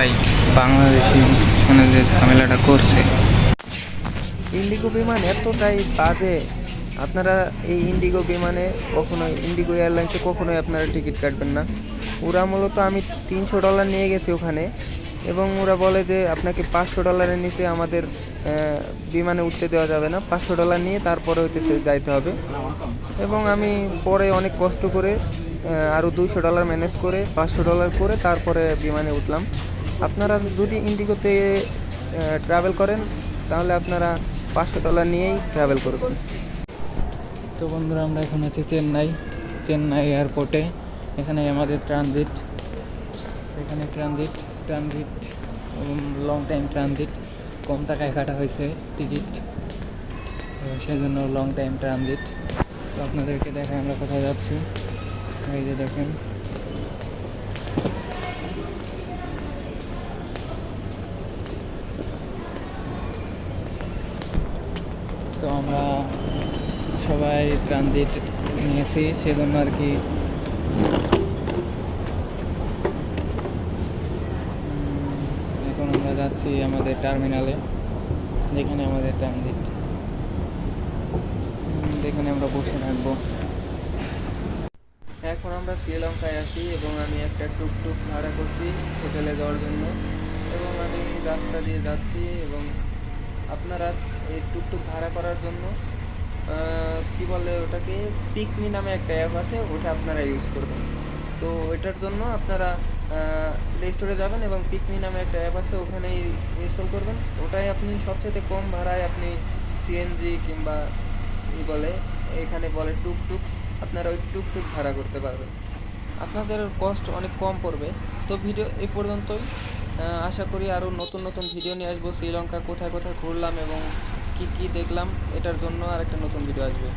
ভাই বাংলাদেশি মানে যে ঝামেলাটা করছে। ইন্ডিগো বিমান এতটাই বাজে, আপনারা এই ইন্ডিগো বিমানে কখনোই, ইন্ডিগো এয়ারলাইন্সে কখনোই আপনারা টিকিট কাটবেন না। ওরা মূলত, আমি $300 নিয়ে গেছি ওখানে, এবং ওরা বলে যে আপনাকে $500 নিচে আমাদের বিমানে উঠতে দেওয়া যাবে না, $500 নিয়ে তারপরে হইতেছে যাইতে হবে। এবং আমি পরে অনেক কষ্ট করে আরও $200 ম্যানেজ করে $500 করে তারপরে বিমানে উঠলাম। আপনারা যদি ইন্ডিগোতে ট্রাভেল করেন তাহলে আপনারা $500 নিয়েই ট্রাভেল করবেন। তো বন্ধুরা, আমরা এখন আছি চেন্নাই এয়ারপোর্টে। এখানে আমাদের ট্রানজিট, এখানে ট্রানজিট লং টাইম ট্রানজিট, কম টাকায় কাটা হয়েছে টিকিট, সেজন্য লং টাইম ট্রানজিট। তো আপনাদেরকে দেখাই আমরা কোথায় যাচ্ছি। এই যে দেখেন, তো আমরা সবাই ট্রানজিট নিয়েছি, সেজন্য আর কি এখন আমরা যাচ্ছি আমাদের টার্মিনালে, যেখানে আমাদের ট্রানজিট, যেখানে আমরা বসে থাকবো। এখন আমরা শ্রীলঙ্কায় আছি এবং আমি একটা টুকটুক ভাড়া করছি হোটেলে যাওয়ার জন্য, এবং আমি রাস্তা দিয়ে যাচ্ছি। এবং আপনারা এই টুকটুক ভাড়া করার জন্য কি বলে ওটাকে, পিকমি নামে একটা অ্যাপ আছে, ওটা আপনারা ইউজ করবেন। তো ওইটার জন্য আপনারা প্লে স্টোরে যাবেন এবং পিকমি নামে একটা অ্যাপ আছে, ওখানেই ইনস্টল করবেন। ওটাই আপনি সবচেয়ে কম ভাড়ায় আপনি সিএনজি কিংবা বলে, এখানে বলে টুকটুক, আপনারা ওই টুকটুক ভাড়া করতে পারবেন। আপনাদের কস্ট অনেক কম পড়বে। তো ভিডিও এই পর্যন্তই। আশা করি আরও নতুন নতুন ভিডিও নিয়ে আসবো। শ্রীলঙ্কা কোথায় কোথায় ঘুরলাম এবং কি কি দেখলাম, এটার জন্য আর একটা নতুন ভিডিও আসবে।